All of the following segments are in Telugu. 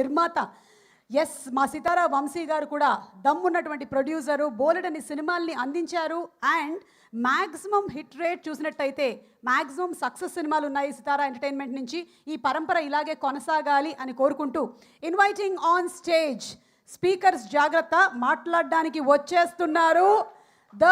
నిర్మాత. ఎస్, మా సితారా వంశీ గారు కూడా దమ్మున్నటువంటి ప్రొడ్యూసరు, బోలెడని సినిమాల్ని అందించారు. అండ్ మ్యాక్సిమం హిట్ రేట్ చూసినట్టయితే మ్యాక్సిమం సక్సెస్ సినిమాలు ఉన్నాయి సితారా ఎంటర్టైన్మెంట్ నుంచి. ఈ పరంపర ఇలాగే కొనసాగాలి అని కోరుకుంటూ ఇన్వైటింగ్ ఆన్ స్టేజ్ స్పీకర్స్ జాగ్రత్త, మాట్లాడడానికి వచ్చేస్తున్నారు ద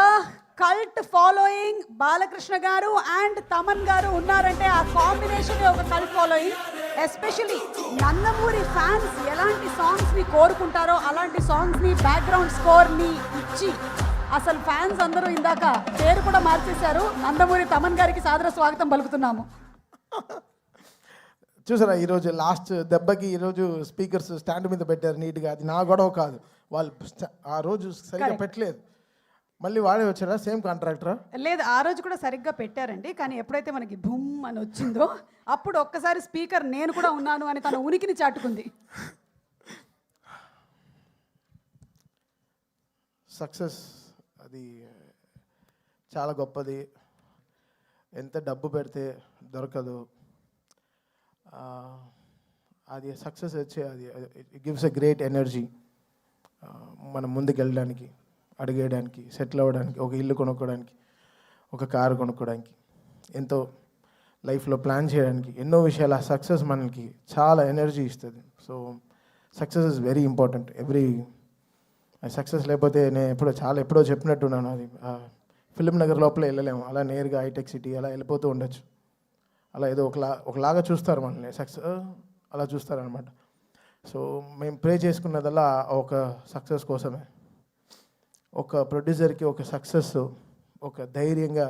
కల్ట్ ఫాలోయింగ్. బాలకృష్ణ గారు అండ్ తమన్ గారు ఉన్నారంటే ఆ కాంబినేషన్ ఒక cult following. Especially Nandamuri fans ఎలాంటి సాంగ్స్ని కోరుకుంటారో అలాంటి సాంగ్స్ని, బ్యాక్గ్రౌండ్ స్కోర్ని ఇచ్చి అసలు ఫ్యాన్స్ అందరూ ఇందాక పేరు కూడా మార్చేశారు. నందమూరి తమన్ గారికి సాదర స్వాగతం పలుకుతున్నాము. చూసారా, ఈరోజు లాస్ట్ దెబ్బకి ఈరోజు స్పీకర్స్ స్టాండ్ మీద పెట్టారు నీట్గా. అది నా గొడవ కాదు, వాళ్ళు ఆ రోజు సరిగ్గా పెట్టలేదు. మళ్ళీ వాడే వచ్చారా? సేమ్ కాంట్రాక్టరా? లేదు, ఆ రోజు కూడా సరిగ్గా పెట్టారండి. కానీ ఎప్పుడైతే మనకి భూమ్ అని వచ్చిందో అప్పుడు ఒక్కసారి స్పీకర్ నేను కూడా ఉన్నాను అని తన ఉనికిని చాటుకుంది. సక్సెస్ అది చాలా గొప్పది. ఎంత డబ్బు పెడితే దొరకదు. అది సక్సెస్ వచ్చే అది it gives a great energy. మనం ముందుకు వెళ్ళడానికి, అడిగేయడానికి, సెటిల్ అవ్వడానికి, ఒక ఇల్లు కొనుక్కోవడానికి, ఒక కారు కొనుక్కోవడానికి, ఎంతో లైఫ్లో ప్లాన్ చేయడానికి, ఎన్నో విషయాలు ఆ సక్సెస్ మనకి చాలా ఎనర్జీ ఇస్తుంది. So success is very important. Success లేకపోతే నేను ఎప్పుడో చెప్పినట్టున్నాను, అది ఫిలిం నగర్ లోపల వెళ్ళలేము. అలా నేరుగా హైటెక్ సిటీ అలా వెళ్ళిపోతూ ఉండొచ్చు. అలా ఏదో ఒకలాగా చూస్తారు మనల్ని, సక్సెస్ అలా చూస్తారనమాట. సో మేము ప్రే చేసుకున్నదల్లా ఒక సక్సెస్ కోసమే. ఒక ప్రొడ్యూసర్కి ఒక సక్సెస్, ఒక ధైర్యంగా,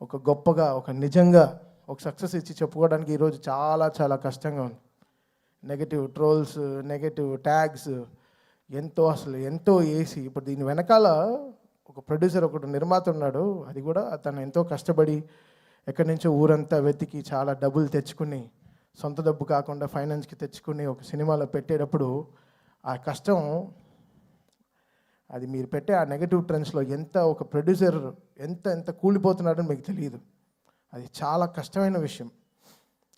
ఒక గొప్పగా, ఒక నిజంగా ఒక సక్సెస్ ఇచ్చి చెప్పుకోవడానికి ఈరోజు చాలా చాలా కష్టంగా ఉంది. నెగటివ్ ట్రోల్స్, నెగటివ్ ట్యాగ్స్ ఎంతో వేసి, ఇప్పుడు దీని వెనకాల ఒక ప్రొడ్యూసర్, ఒకటి నిర్మాత ఉన్నాడు. అది కూడా తను ఎంతో కష్టపడి ఎక్కడి నుంచో ఊరంతా వెతికి చాలా డబ్బులు తెచ్చుకుని, సొంత డబ్బు కాకుండా ఫైనాన్స్కి తెచ్చుకుని ఒక సినిమాలో పెట్టేటప్పుడు ఆ కష్టం, అది మీరు పెట్టే ఆ నెగటివ్ ట్రెండ్స్లో ఒక ప్రొడ్యూసర్ ఎంత కూలిపోతున్నాడని మీకు తెలియదు. అది చాలా కష్టమైన విషయం.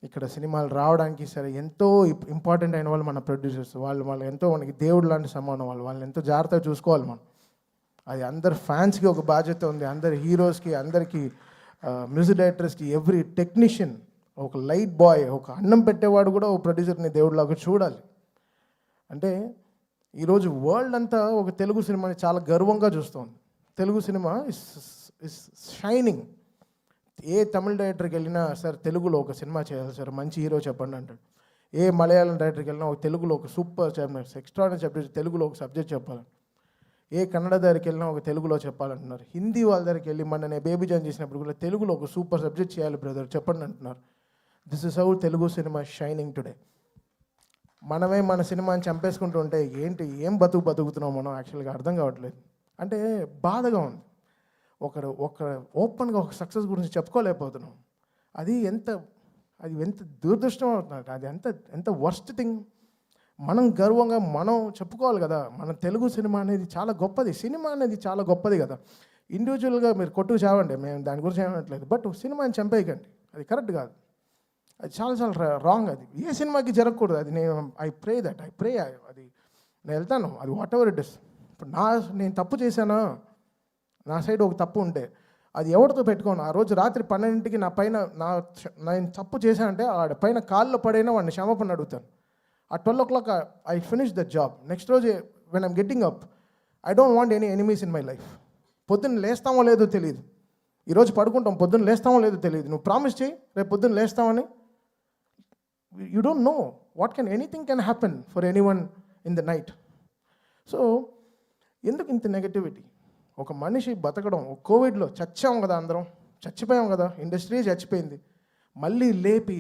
ఇక్కడ సినిమాలు రావడానికి సరే ఎంతో ఇంపార్టెంట్ అయిన వాళ్ళు మన ప్రొడ్యూసర్స్. వాళ్ళు ఎంతో మనకి దేవుడు లాంటి సమానం. వాళ్ళని ఎంతో జాగ్రత్తగా చూసుకోవాలి మనం. అది అందరు ఫ్యాన్స్కి ఒక బాధ్యత ఉంది, అందరి హీరోస్కి, అందరికీ మ్యూజిక్ డైరెక్టర్స్కి, ఎవ్రీ టెక్నీషియన్, ఒక లైట్ బాయ్, ఒక అన్నం పెట్టేవాడు కూడా ఒక ప్రొడ్యూసర్ని దేవుడిలాగా చూడాలి. అంటే ఈరోజు వరల్డ్ అంతా ఒక తెలుగు సినిమాని చాలా గర్వంగా చూస్తుంది. Telugu cinema is shining. ఏ తమిళ డైరెక్టర్కి వెళ్ళినా, సార్ తెలుగులో ఒక సినిమా చేయాలి సార్, మంచి హీరో చెప్పండి అంటాడు. ఏ మలయాళం డైరెక్టర్కి వెళ్ళినా ఒక తెలుగులో ఒక సూపర్ ఎక్స్ట్రాడినరీ సబ్జెక్ట్, తెలుగులో ఒక సబ్జెక్ట్ చెప్పాలి. ఏ కన్నడ దగ్గరికి వెళ్ళినా ఒక తెలుగులో చెప్పాలంటున్నారు. హిందీ వాళ్ళ దగ్గరికి వెళ్ళి మొన్న నేను బేబీ జాన్ చేసినప్పుడు కూడా తెలుగులో ఒక సూపర్ సబ్జెక్ట్ చేయాలి బ్రదర్ చెప్పండి అంటున్నారు. This is how Telugu cinema shining today. మనమే మన సినిమాని చంపేసుకుంటూ ఉంటే ఏం బతుకుతున్నాం మనం యాక్చువల్గా అర్థం కావట్లేదు. అంటే బాధగా ఉంది. ఒక ఓపెన్గా ఒక సక్సెస్ గురించి చెప్పుకోలేకపోతున్నాం. అది ఎంత దురదృష్టం అవుతుంది. అది ఎంత వర్స్ట్ థింగ్. మనం గర్వంగా మనం చెప్పుకోవాలి కదా, మన తెలుగు సినిమా అనేది చాలా గొప్పది. సినిమా అనేది చాలా గొప్పది కదా. ఇండివిజువల్గా మీరు కొట్టుకు చావండి, మేము దాని గురించి ఏమనట్లేదు. బట్ సినిమాని చంపేయకండి, అది కరెక్ట్ కాదు. అది చాలా రాంగ్. అది ఏ సినిమాకి జరగకూడదు. అది ఐ ప్రే అది నేను వెళ్తాను, అది వాట్ ఎవర్ ఇట్ ఇస్. ఇప్పుడు నేను తప్పు చేశానా, నా సైడ్ ఒక తప్పు ఉంటే అది ఎవరితో పెట్టుకోను. ఆ రోజు రాత్రి 12ంటికి నా పైన నేను తప్పు చేశానంటే ఆ పైన కాల్లో పడైనా వాడిని క్షమాపణ అడుగుతాను. ఆ 12 o'clock I finish the job. Next రోజు when I'm getting up, I don't want any enemies in my life. పొద్దున్న లేస్తామో లేదో తెలియదు. ఈరోజు పడుకుంటాం, పొద్దున్న లేస్తామో లేదో తెలియదు. నువ్వు ప్రామిస్ చేయి రేపు పొద్దున్న లేస్తామని. You don't know anything can happen for anyone in the night. So ఎందుకు ఇంత నెగటివిటీ? ఒక మనిషి బతకడం, కోవిడ్లో చచ్చాం కదా, అందరం చచ్చిపోయాం కదా, ఇండస్ట్రీ చచ్చిపోయింది. మళ్ళీ లేపి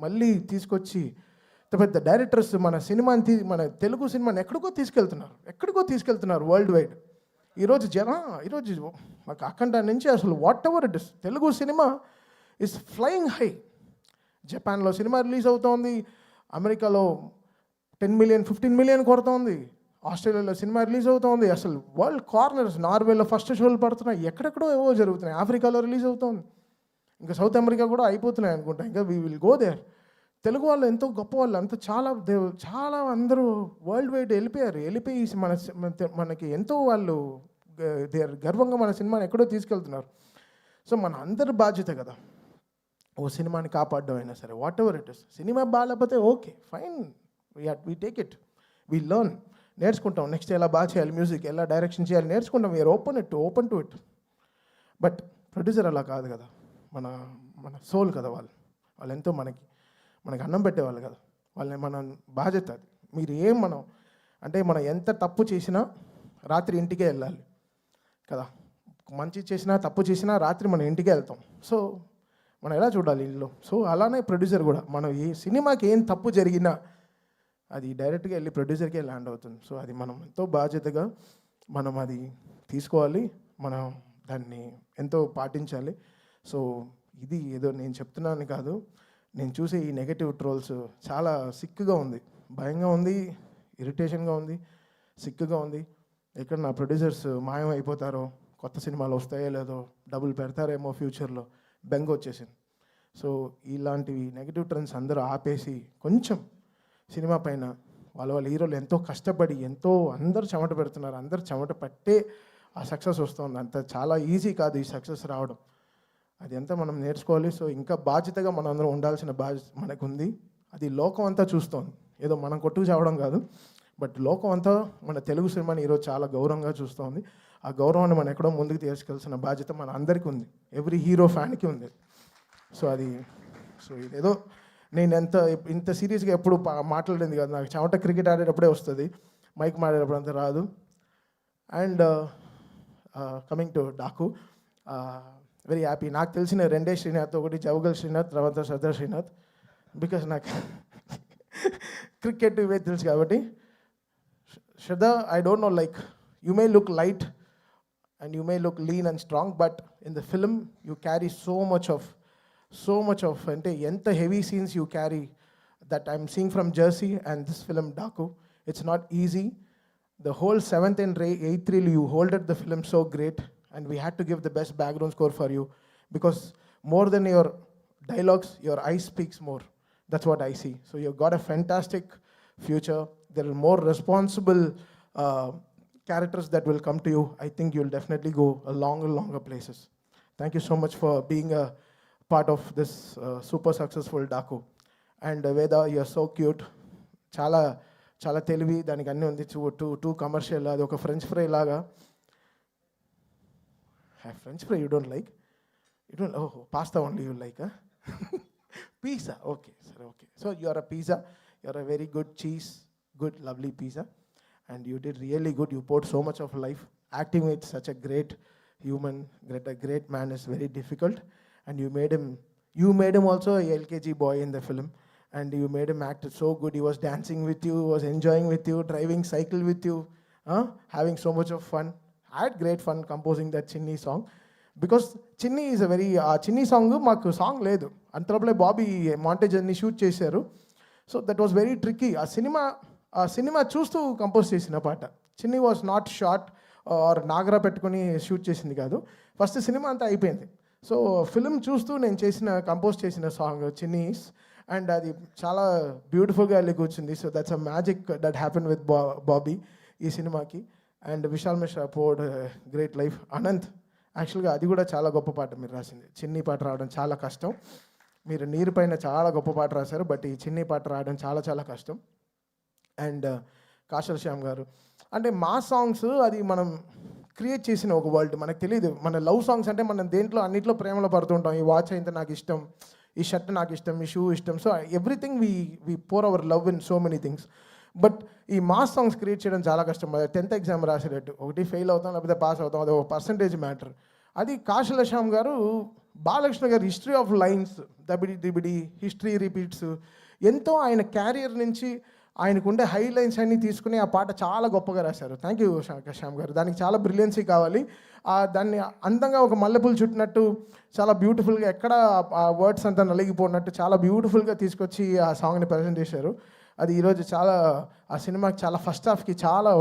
మళ్ళీ తీసుకొచ్చి పెద్ద డైరెక్టర్స్ మన తెలుగు సినిమాని ఎక్కడికో తీసుకెళ్తున్నారు వరల్డ్ వైడ్. ఈరోజు మాకు అఖండ నుంచి అసలు what ever it is, Telugu cinema is flying high. జపాన్లో సినిమా రిలీజ్ అవుతోంది, అమెరికాలో 10 million 15 million కొడుతోంది, ఆస్ట్రేలియాలో సినిమా రిలీజ్ అవుతోంది. అసలు వరల్డ్ కార్నర్స్, నార్వేలో ఫస్ట్ షోలు పడుతున్నాయి, ఎక్కడెక్కడో ఏవో జరుగుతున్నాయి. ఆఫ్రికాలో రిలీజ్ అవుతోంది, ఇంకా సౌత్ అమెరికా కూడా అయిపోతున్నాయి అనుకుంటా. ఇంకా we will go there. Telugu వాళ్ళు ఎంతో గొప్ప వాళ్ళు, అంత చాలా అందరూ వరల్డ్ వైడ్ వెళ్ళిపోయి మనకి ఎంతో వాళ్ళు గర్వంగా మన సినిమాని ఎక్కడో తీసుకెళ్తున్నారు. సో మన అందరి బాధ్యత కదా ఓ సినిమాని కాపాడడం అయినా సరే, whatever it is. Cinema బాగాలేకపోతే okay fine, we take it, we learn, నేర్చుకుంటాం. నెక్స్ట్ ఎలా బాగా చేయాలి, మ్యూజిక్ ఎలా డైరెక్షన్ చేయాలి నేర్చుకుంటాం. We are open to it. But producer అలా కాదు కదా, మన మన సోల్ కదా వాళ్ళు ఎంతో మనకి అన్నం పెట్టేవాళ్ళు కదా, మన బాధ్యత అది. మనం ఎంత తప్పు చేసినా రాత్రి ఇంటికే వెళ్ళాలి కదా, మంచి చేసినా తప్పు చేసినా రాత్రి మన ఇంటికే వెళ్తాం. సో మనం ఎలా చూడాలి ఇల్లు. సో అలానే ప్రొడ్యూసర్ కూడా మనం ఈ సినిమాకి ఏం తప్పు జరిగినా అది డైరెక్ట్గా వెళ్ళి ప్రొడ్యూసర్కే ల్యాండ్ అవుతుంది. సో అది మనం ఎంతో బాధ్యతగా మనం అది తీసుకోవాలి, మనం దాన్ని ఎంతో పాటించాలి. సో ఇది ఏదో నేను చెప్తున్నాను కాదు, నేను చూసే ఈ నెగటివ్ ట్రోల్స్ చాలా సిక్కుగా ఉంది, భయంగా ఉంది, ఇరిటేషన్గా ఉంది, సిక్కుగా ఉంది. ఎక్కడ నా ప్రొడ్యూసర్స్ మాయం అయిపోతారో, కొత్త సినిమాలు వస్తాయో లేదో, డబ్బులు పెడతారేమో ఫ్యూచర్లో, బెంగ వచ్చేసింది. సో ఇలాంటివి నెగటివ్ ట్రెండ్స్ అందరూ ఆపేసి కొంచెం సినిమా పైన వాళ్ళ హీరోలు ఎంతో కష్టపడి అందరూ చెమట పెడుతున్నారు, అందరు చెమట పట్టే ఆ సక్సెస్ వస్తుంది. అంత చాలా ఈజీ కాదు ఈ సక్సెస్ రావడం, అది అంతా మనం నేర్చుకోవాలి. సో ఇంకా బాధ్యతగా మనం అందరం ఉండాల్సిన బాధ్యత మనకు ఉంది. అది లోకం అంతా చూస్తోంది, ఏదో మనం కొట్టుకు చావడం కాదు, బట్ లోకం అంతా మన తెలుగు సినిమాని ఈరోజు చాలా గౌరవంగా చూస్తోంది. ఆ గౌరవాన్ని మనం ఎక్కడో ముందుకు తీసుకెళ్లాల్సిన బాధ్యత మన అందరికీ ఉంది, ఎవ్రీ హీరో ఫ్యాన్కి ఉంది. సో ఇదేదో నేను ఇంత సీరియస్గా ఎప్పుడు మాట్లాడింది కదా, నాకు చెమట క్రికెట్ ఆడేటప్పుడే వస్తుంది, మైక్ మాడేటప్పుడు అంత రాదు. And coming to Daaku, very happy. నాకు తెలిసిన రెండే శ్రీనాథ్, ఒకటి జవగల్ శ్రీనాథ్, తర్వాత సర్దార్ శ్రీనాథ్, బికాస్ నాకు క్రికెట్ ఇవే తెలుసు కాబట్టి. Shraddha, I don't know, like, you may look light and you may look lean and strong, but in the film you carry so much of ante enta heavy scenes you carry that I'm seeing from Jersey and this film Daku. It's not easy. The whole 7th and 8th reel you holded the film so great, and we had to give the best background score for you because more than your dialogues, your eyes speaks more. That's what I see. So you've got a fantastic future. There are more responsible characters that will come to you. I think you'll definitely go a longer places. Thank you so much for being a part of this super successful Daku. And Veda, you're so cute. చాలా తెలివి, దానికి అన్నీ ఉంది. టూ కమర్షియల్, అది ఒక ఫ్రెంచ్ ఫ్రై లాగా. French fry you don't like? Pasta only you like? Pizza, okay, sir, okay. So you are a pizza, you are a very good cheese, good, lovely pizza, and you did really good. You poured so much of life. Acting with such a great human, a great man is very difficult, and you made him also a LKG boy in the film, and you made him act so good. He was dancing with you, was enjoying with you, driving cycle with you, having so much of fun. I had great fun composing that Chinni song. Because చిన్ని ఈజ్ అ వెరీ, ఆ చిన్ని సాంగ్ మాకు సాంగ్ లేదు, అంతలోపలే బాబీ మాంటేజ్ అన్ని షూట్ చేశారు. So that was very tricky. ఆ సినిమా చూస్తూ కంపోజ్ చేసిన పాట. చిన్ని వాజ్ నాట్ షార్ట్ ఆర్ నాగరా పెట్టుకొని షూట్ చేసింది కాదు, ఫస్ట్ సినిమా అంతా అయిపోయింది. సో ఫిల్మ్ చూస్తూ నేను కంపోజ్ చేసిన సాంగ్ చిన్నీస్, అండ్ అది చాలా బ్యూటిఫుల్గా వెళ్ళి కూర్చుంది. So that's a magic that happen with Bobby ఈ సినిమాకి. And Vishal Mishra poured great life. Anant, యాక్చువల్గా అది కూడా చాలా గొప్ప పాట మీరు రాసింది. చిన్ని పాట రావడం చాలా కష్టం. మీరు నీరు పైన చాలా గొప్ప పాట రాశారు, బట్ ఈ చిన్ని పాట రావడం చాలా కష్టం. అండ్ కాశల్ శ్యామ్ గారు, అంటే మా సాంగ్స్ అది మనం క్రియేట్ చేసిన ఒక వరల్డ్, మనకు తెలియదు. మన లవ్ సాంగ్స్ అంటే మనం దేంట్లో అన్నింటిలో ప్రేమలో పడుతుంటాం. ఈ వాచ్ అయితే నాకు ఇష్టం, ఈ షర్ట్ నాకు ఇష్టం, ఈ షూ ఇష్టం. So everything we pour our love in so many things. But ఈ మాస్ సాంగ్స్ క్రియేట్ చేయడం చాలా కష్టం. 10th ఎగ్జామ్ రాసేటట్టు, ఒకటి ఫెయిల్ అవుతాం లేకపోతే పాస్ అవుతాం, అది ఒక పర్సంటేజ్ మ్యాటర్. అది కాశల Shyam garu, Balakrishna garu history of lines, దబిడి హిస్టరీ రిపీట్స్, ఎంతో ఆయన క్యారియర్ నుంచి ఆయనకుండే హై లైన్స్ అన్నీ తీసుకుని ఆ పాట చాలా గొప్పగా రాశారు. థ్యాంక్ యూ శ్యామ్ గారు. దానికి చాలా బ్రిలియన్సీ కావాలి. దాన్ని అందంగా ఒక మల్లెపూలు చుట్టినట్టు చాలా బ్యూటిఫుల్గా, ఎక్కడ ఆ వర్డ్స్ అంతా నలిగిపోయినట్టు చాలా బ్యూటిఫుల్గా తీసుకొచ్చి ఆ సాంగ్ని ప్రజెంట్ చేశారు. అది ఈరోజు చాలా ఆ సినిమాకి చాలా ఫస్ట్ హాఫ్కి చాలా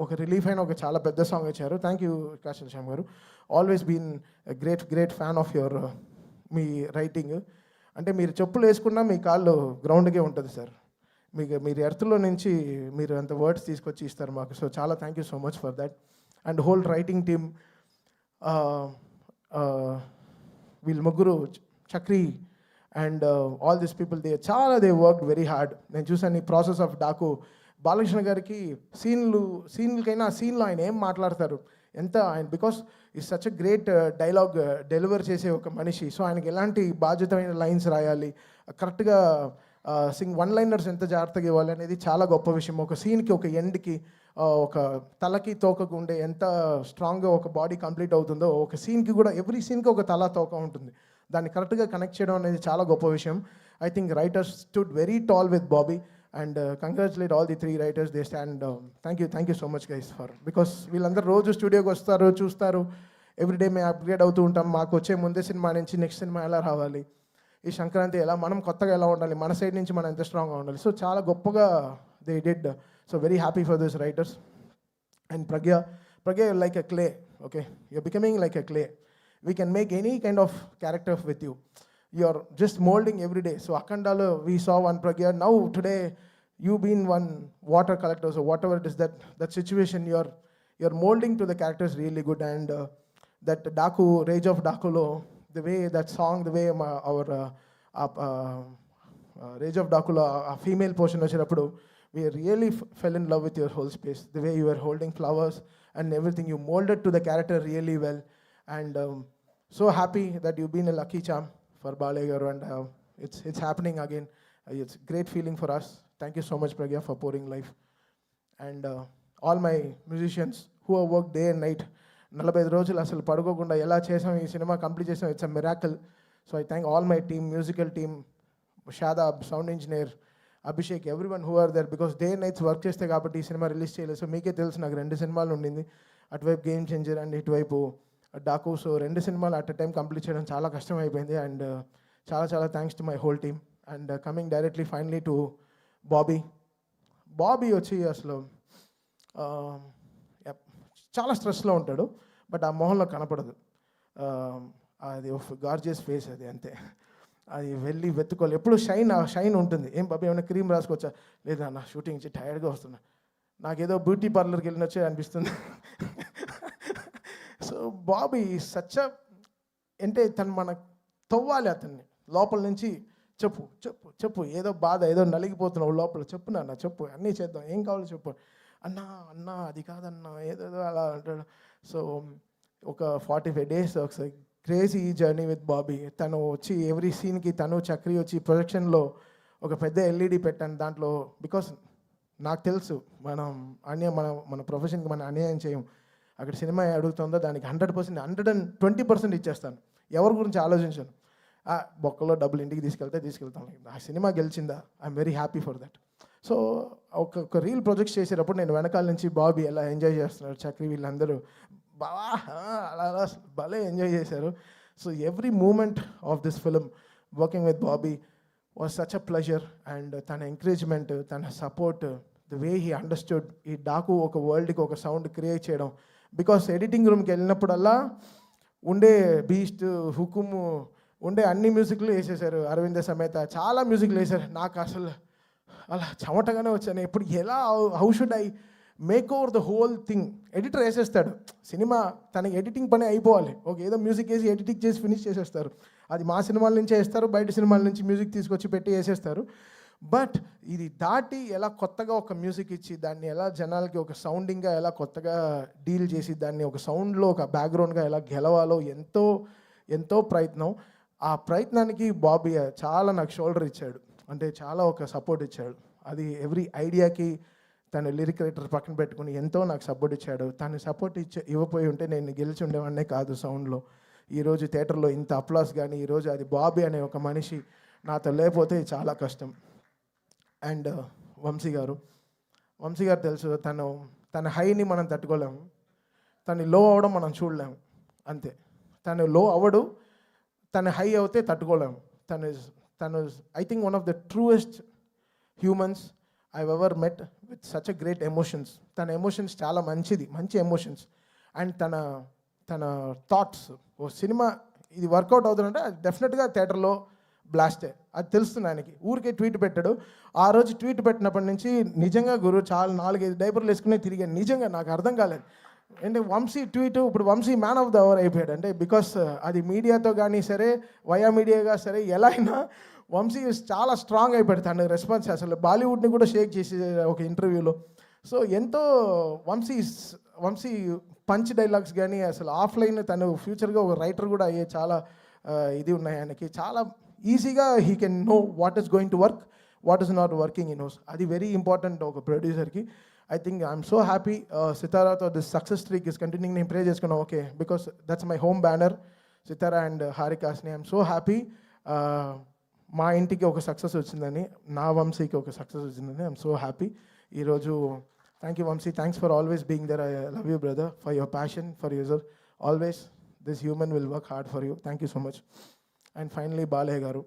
ఒక రిలీఫ్ అయిన ఒక చాలా పెద్ద సాంగ్ ఇచ్చారు. థ్యాంక్ యూ కాశల్ Shyam garu. Always been great fan of your మీ రైటింగ్. అంటే మీరు చెప్పులు వేసుకున్నా మీ కాళ్ళు గ్రౌండ్కే ఉంటుంది సార్. మీరు ఎర్త్లో నుంచి మీరు అంత వర్డ్స్ తీసుకొచ్చి ఇస్తారు మాకు. సో చాలా thank you so much for that. And whole writing team, వీళ్ళు ముగ్గురు, Chakri and all this people, they work very hard. నేను చూసాను ఈ ప్రాసెస్ ఆఫ్ డాకు. బాలకృష్ణ గారికి సీన్లకైనా ఆ సీన్లో ఆయన ఏం మాట్లాడతారు, ఎంత ఆయన, because is such a great dialogue deliver చేసే ఒక మనిషి. సో ఆయనకి ఎలాంటి బాధ్యతమైన లైన్స్ రాయాలి, కరెక్ట్గా వన్ లైనర్స్ ఎంత జాగ్రత్తగా ఇవ్వాలి అనేది చాలా గొప్ప విషయం. ఒక సీన్కి, ఒక ఎండ్కి, ఒక తలకి తోకకు ఉండే ఎంత స్ట్రాంగ్గా ఒక బాడీ కంప్లీట్ అవుతుందో, ఒక సీన్కి కూడా ఎవ్రీ సీన్కి ఒక తల తోక ఉంటుంది. దాన్ని కరెక్ట్గా కనెక్ట్ చేయడం అనేది చాలా గొప్ప విషయం. I think writers stood very tall with Bobby. And congratulate all the 3 writers. They stand. Thank you so much guys for, because వీళ్ళందరూ రోజు స్టూడియోకి వస్తారు, చూస్తారు. ఎవ్రీడే మేము అప్గ్రేడ్ అవుతూ ఉంటాం. మాకు వచ్చే ముందే సినిమా నుంచి నెక్స్ట్ సినిమా ఎలా రావాలి, ఈ సంక్రాంతి ఎలా మనం కొత్తగా ఎలా ఉండాలి, మన సైడ్ నుంచి మనం ఎంత స్ట్రాంగ్గా ఉండాలి. సో చాలా గొప్పగా they did. So very happy for this writers. And Pragna like a clay. Okay, you're becoming like a clay. We can make any kind of character with you. You are just molding every day. So Akhandalo, we saw one Pragya. Now today, you been one water collector, so whatever it is, that situation, you're molding to the characters really good. And that Daku, Rage of Dakulo, the way that song, the way our Rage of Dakulo, a female portion vachinapudu, we really fell in love with your whole space. The way you were holding flowers and everything, you molded to the character really well. And so happy that you've been a lucky charm for Balagaru, and it's happening again. It's great feeling for us. Thank you so much, Pragya, for pouring life. And all my musicians who have worked day and night, 45 రోజులు అసలు పడుకోకుండా ఎలా చేసాం, ఈ సినిమా కంప్లీట్ చేసాం. It's a miracle. So I thank all my team, musical team, Shadab, sound engineer, Abhishek, everyone who are there, because day nights work చేస్తే కాబట్టి ఈ సినిమా రిలీజ్ చేయలేదు. సో మీకే తెలుసు, నాకు 2 సినిమాలు ఉండింది, అటువైపు గేమ్ చేంజర్ అండ్ ఇటువైపు డాకు. సో 2 సినిమాలు అట్ ఎ టైం కంప్లీట్ చేయడం చాలా కష్టం అయిపోయింది. అండ్ చాలా thanks to my whole team. And coming directly finally to Bobby వచ్చి అసలు చాలా స్ట్రెస్లో ఉంటాడు, బట్ ఆ మొహంలో కనపడదు. అది గార్జియస్ ఫేస్, అది అంతే. అది వెళ్ళి వెతుకోవాలి, ఎప్పుడు షైన్ ఉంటుంది. ఏం బాబీ ఏమైనా క్రీమ్ రాసుకోవచ్చా? లేదా నా షూటింగ్ ఇచ్చి టైర్డ్గా వస్తున్నా, నాకేదో బ్యూటీ పార్లర్కి వెళ్ళినొచ్చే అనిపిస్తుంది. సో బాబీ సచ్ అంటే తను మన తవ్వాలి అతన్ని లోపల నుంచి. చెప్పు ఏదో బాధ, ఏదో నలిగిపోతున్నావు లోపల, చెప్పు నాన్న, చెప్పు, అన్నీ చేద్దాం, ఏం కావాలో చెప్పు. అన్నా అది కాదన్నా, ఏదేదో అలా అంటాడు. సో ఒక 45 days ఒకసారి క్రేజీ జర్నీ విత్ బాబీ. తను వచ్చి ఎవ్రీ సీన్కి తను చక్రి వచ్చి ప్రొజెక్షన్లో ఒక పెద్ద LED పెట్టాను దాంట్లో. బికాస్ నాకు తెలుసు మన ప్రొఫెషన్కి మనం అన్యాయం చేయం. అక్కడ సినిమా అడుగుతుందో దానికి 100%, 120% ఇచ్చేస్తాను. ఎవరి గురించి ఆలోచించాను. బొక్కలో డబ్బులు ఇంటికి తీసుకెళ్తాను. ఆ సినిమా గెలిచిందా, I'm very happy for that. So ఒక రీల్ ప్రొజెక్ట్స్ చేసేటప్పుడు నేను వెనకాల నుంచి బాబీ ఎలా ఎంజాయ్ చేస్తున్నారు, చక్రి వీళ్ళందరూ బావా అలా భలే ఎంజాయ్ చేశారు. So every moment of this film working with Bobby was such a pleasure. And తన ఎంకరేజ్మెంట్, తన support, the way he understood ఈ డాకు ఒక వరల్డ్కి ఒక సౌండ్ క్రియేట్ చేయడం. బికాస్ ఎడిటింగ్ రూమ్కి వెళ్ళినప్పుడల్లా ఉండే బీస్ట్, హుకుము, ఉండే అన్ని మ్యూజిక్లు వేసేసారు. అరవింద సమేత చాలా మ్యూజిక్లు వేశారు. నాకు అసలు అలా చెమటగానే వచ్చాను. ఇప్పుడు ఎలా, how should I make over the whole thing? Editor వేసేస్తాడు సినిమా, తనకి ఎడిటింగ్ పని అయిపోవాలి. ఏదో మ్యూజిక్ వేసి ఎడిటింగ్ చేసి ఫినిష్ చేసేస్తారు. అది మా సినిమాల నుంచే వేస్తారు, బయట సినిమాల నుంచి మ్యూజిక్ తీసుకొచ్చి పెట్టి వేసేస్తారు. బట్ ఇది దాటి ఎలా కొత్తగా ఒక మ్యూజిక్ ఇచ్చి దాన్ని ఎలా జనాలకి ఒక సౌండింగ్గా ఎలా కొత్తగా డీల్ చేసి దాన్ని ఒక సౌండ్లో ఒక బ్యాక్గ్రౌండ్గా ఎలా గెలవాలో ఎంతో ప్రయత్నం. ఆ ప్రయత్నానికి బాబీ చాలా నాకు షోల్డర్ ఇచ్చాడు, అంటే చాలా ఒక సపోర్ట్ ఇచ్చాడు. అది ఎవ్రీ ఐడియాకి తను లిరిక్ రైటర్ పక్కన పెట్టుకుని ఎంతో నాకు సపోర్ట్ ఇచ్చాడు. తను సపోర్ట్ ఇవ్వపోయి ఉంటే నేను గెలిచి ఉండేవాడినే కాదు సౌండ్లో. ఈరోజు థియేటర్లో ఇంత అప్లాస్ కానీ ఈరోజు అది బాబీ అనే ఒక మనిషి నాతో లేకపోతే చాలా కష్టం. అండ్ వంశీ గారు తెలుసు, తన హైని మనం తట్టుకోలేము, తను లో అవ్వడం మనం చూడలేము, అంతే. తను లో అవ్వడు, తన హై అవుతే తట్టుకోలేము. తను I think one of the truest humans I've ever met with such a great emotions. తన ఎమోషన్స్ చాలా మంచి ఎమోషన్స్. అండ్ తన థాట్స్, ఓ సినిమా ఇది వర్కౌట్ అవుతుందంటే డెఫినెట్గా థియేటర్లో బ్లాస్టే, అది తెలుస్తుంది ఆయనకి. ఊరికే ట్వీట్ పెట్టాడు. ఆ రోజు ట్వీట్ పెట్టినప్పటి నుంచి నిజంగా గురు చాలా 4-5 డైపర్లు వేసుకునే తిరిగాను. నిజంగా నాకు అర్థం కాలేదు. అంటే వంశీ ట్వీట్, ఇప్పుడు Vamshi man of the hour అయిపోయాడు. అంటే బికాస్ అది మీడియాతో కానీ సరే, వయా మీడియాగా సరే, ఎలా అయినా వంశీ చాలా స్ట్రాంగ్ అయిపోయాడు. తన రెస్పాన్స్ అసలు బాలీవుడ్ని కూడా షేక్ చేసి ఒక ఇంటర్వ్యూలో. సో ఎంతో వంశీ పంచ్ డైలాగ్స్ కానీ అసలు ఆఫ్లైన్ తను ఫ్యూచర్గా ఒక రైటర్ కూడా అయ్యే చాలా ఇది ఉన్నాయి ఆయనకి. చాలా ఈజీగా he can know what is going to work, what is not working in house. అది వెరీ ఇంపార్టెంట్ ఒక ప్రొడ్యూసర్కి. I think I'm so happy Sitara this success streak is continuing. నేను ప్రే చేసుకున్నాను, okay, because that's my home banner Sitara and హారికాస్ని. ఐఎమ్ సో హ్యాపీ మా ఇంటికి ఒక సక్సెస్ వచ్చిందని, నా వంశీకి ఒక సక్సెస్ వచ్చిందని. ఐఎమ్ సో హ్యాపీ ఈరోజు. Thank you Vamshi, thanks for always being there. I love you brother, for your passion, for you sir always. This human will work hard for you. Thank you so much. And finally Balayya garu,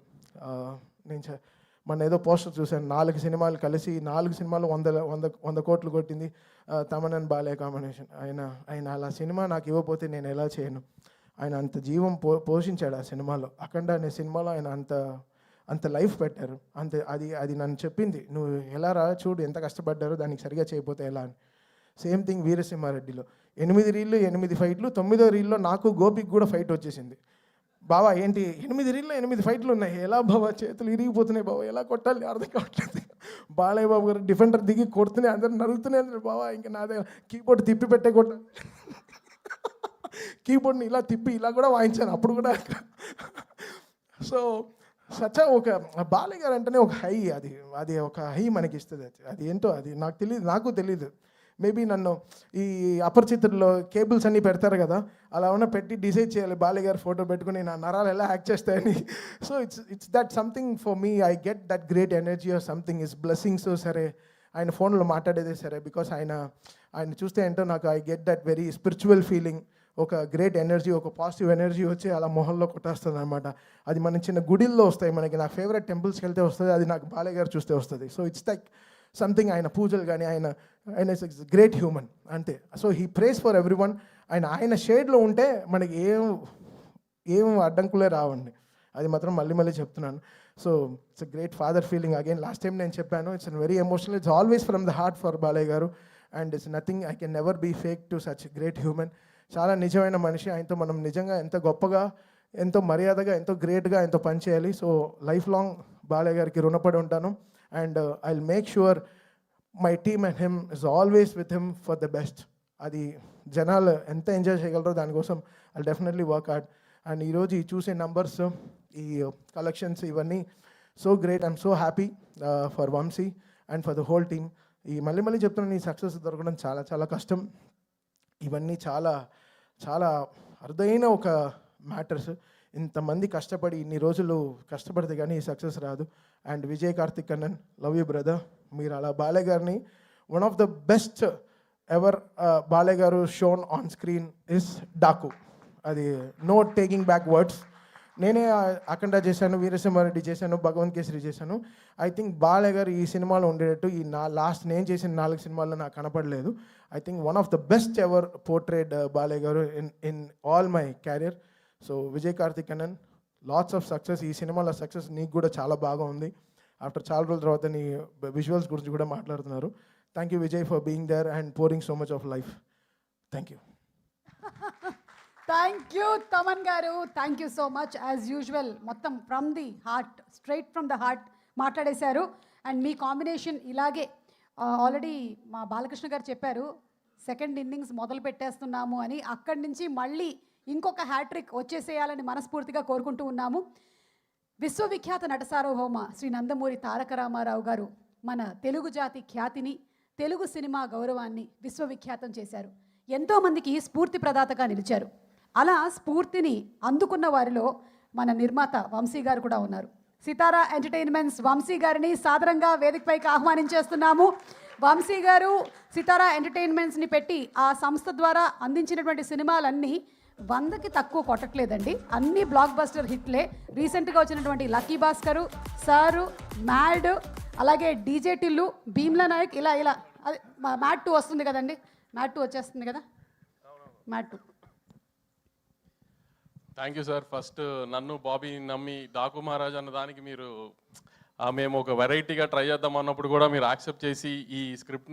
నేను మన ఏదో పోస్టర్ చూశాను, 4 సినిమాలు కలిసి 4 సినిమాలు 100 కోట్లు కొట్టింది తమన్ అండ్ బాలయ్య కాంబినేషన్. ఆయన అలా సినిమా నాకు ఇవ్వకపోతే నేను ఎలా చేయను. ఆయన అంత జీవం పోషించాడు ఆ సినిమాలో. అఖండ అనే సినిమాలో ఆయన అంత లైఫ్ పెట్టారు. అది నన్ను చెప్పింది, నువ్వు ఎలా రా చూడు ఎంత కష్టపడ్డారో, దానికి సరిగా చేయకపోతే ఎలా అని. సేమ్ థింగ్ వీరసింహారెడ్డిలో 8 రీళ్ళు 8 ఫైట్లు, 9వ రీల్లో నాకు గోపికి కూడా ఫైట్ వచ్చేసింది. బావా ఏంటి 8 రీల్లో 8 ఫైట్లు ఉన్నాయి, ఎలా బావా చేతులు ఇరిగిపోతున్నాయి బావా, ఎలా కొట్టాలి అర్థం కావట్లేదు. బాలయ్య బాబు గారు డిఫెండర్ దిగి కొడుతూనే అందరు నరుగుతూనే అంటారు, బావా ఇంకా నా దగ్గర కీబోర్డ్ తిప్పి పెట్టే కొట్టాలి. కీబోర్డ్ని ఇలా తిప్పి ఇలా కూడా వాయించాను అప్పుడు కూడా. సో ఒక బాలయ్య గారు అంటేనే ఒక హై, అది ఒక హై మనకి ఇస్తుంది. అది ఏంటో అది నాకు తెలియదు. మేబీ నన్ను ఈ అపరిచితుల్లో కేబుల్స్ అన్నీ పెడతారు కదా, అలా ఉన్న పెట్టి డిసైడ్ చేయాలి బాలయ్య గారు ఫోటో పెట్టుకుని నా నరాలు ఎలా యాక్ట్ చేస్తాయని. So it's that something for me. I get that great energy or something. Is blessings సరే, ఆయన ఫోన్లో మాట్లాడేదే సరే, బికాస్ ఆయన చూస్తే ఏంటో నాకు I get that very spiritual feeling. ఒక గ్రేట్ ఎనర్జీ, ఒక పాజిటివ్ ఎనర్జీ వచ్చి అలా మొహంలో కొట్టేస్తుంది అనమాట. అది మన చిన్న గుడిల్లో వస్తాయి మనకి. నా ఫేవరెట్ టెంపుల్స్కి వెళ్తే వస్తుంది, అది నాకు బాలయ్య గారు చూస్తే వస్తుంది. So it's like something. ఆయన పూజలు కానీ ఆయన ఇస్ గ్రేట్ హ్యూమన్ అంతే. So he prays for every one. ఆయన షేడ్లో ఉంటే మనకి ఏం అడ్డంకులే రావండి. అది మాత్రం మళ్ళీ చెప్తున్నాను. So it's a great father feeling again. Last time నేను చెప్పాను, it's very emotional. It's always from the heart for Balayya garu. And it's nothing, I can never be fake to such great human. చాలా నిజమైన మనిషి. ఆయనతో మనం నిజంగా ఎంత గొప్పగా, ఎంతో మర్యాదగా, ఎంతో గ్రేట్గా ఎంతో పనిచేయాలి. సో లైఫ్ లాంగ్ బాలయ్య గారికి రుణపడి ఉంటాను. And I will make sure my team and him is always with him for the best. అది జనాలు ఎంత ఎంజాయ్ చేయగలరో దానికోసం I definitely work hard. And ఈరోజు ఈ చూసే నంబర్స్, ఈ కలెక్షన్స్, ఇవన్నీ so great. I'm so happy for Vamshi and for the whole team. ఈ మళ్ళీ చెప్తున్నాను, ఈ సక్సెస్ దొరకడం చాలా చాలా కష్టం. ఇవన్నీ చాలా చాలా అరుదైన ఒక మ్యాటర్స్. ఇంతమంది కష్టపడి ఇన్ని రోజులు కష్టపడితే కానీ ఈ సక్సెస్ రాదు. And Vijay Karthik Kannan, love you brother. మీరు అలా బాలయ్య గారిని one of the best ever Balayya garu shown on screen is Daaku. అది నో టేకింగ్ బ్యాక్ వర్డ్స్. నేనే అఖండ చేశాను, వీరసింహారెడ్డి చేశాను, భగవంత్ కేసరి చేశాను. ఐ థింక్ బాలయ్య గారు ఈ సినిమాలో ఉండేటట్టు ఈ లాస్ట్ నేను చేసిన 4 సినిమాల్లో నాకు కనపడలేదు. I think one of the best ever portrayed Balayya garu in all my career. So Vijay Karthik Annan, lots of success. ఈ సినిమాలో సక్సెస్ నీకు కూడా చాలా బాగా ఉంది. ఆఫ్టర్ చాలా రోజుల తర్వాత నీ విజువల్స్ గురించి కూడా మాట్లాడుతున్నారు. Thank you Vijay for being there and pouring so much of life. Thank you. Thank you Thaman garu, thank you so much. As usual మొత్తం from the heart, straight from the heart మాట్లాడేశారు. అండ్ మీ కాంబినేషన్ ఇలాగే ఆల్రెడీ మా బాలకృష్ణ గారు చెప్పారు, సెకండ్ ఇన్నింగ్స్ మొదలు పెట్టేస్తున్నాము అని. అక్కడి నుంచి మళ్ళీ ఇంకొక హ్యాట్రిక్ వచ్చేసేయాలని మనస్ఫూర్తిగా కోరుకుంటూ ఉన్నాము. విశ్వవిఖ్యాత నట సార్వభౌమ శ్రీ నందమూరి తారక రామారావు గారు మన తెలుగు జాతి ఖ్యాతిని, తెలుగు సినిమా గౌరవాన్ని విశ్వవిఖ్యాతం చేశారు. ఎంతోమందికి స్ఫూర్తి ప్రదాతగా నిలిచారు. అలా స్ఫూర్తిని అందుకున్న వారిలో మన నిర్మాత వంశీ గారు కూడా ఉన్నారు. సితారా ఎంటర్టైన్మెంట్స్ వంశీ గారిని సాదరంగా వేదికపైకి ఆహ్వానించేస్తున్నాము. వంశీ గారు సితారా ఎంటర్టైన్మెంట్స్ని పెట్టి ఆ సంస్థ ద్వారా అందించినటువంటి సినిమాలన్నీ 100కి తక్కువ కొట్టట్లేదండి. అన్ని బ్లాక్ బస్టర్ హిట్లే. రీసెంట్గా వచ్చినటువంటి లక్కీ భాస్కరు, సారు, మ్యాడ్, అలాగే డీజే టిల్లు, భీమ్లా నాయక్, ఇలా అది మ్యాడ్ 2 వస్తుంది కదండి. మ్యాడ్ 2 వచ్చేస్తుంది కదా. Mad 2 thank you sir. First నన్ను బాబీ నమ్మి డాకు మహారాజ్ అన్న దానికి మీరు మేము ఒక వెరైటీగా ట్రై చేద్దాం అన్నప్పుడు కూడా మీరు యాక్సెప్ట్ చేసి ఈ స్క్రిప్ట్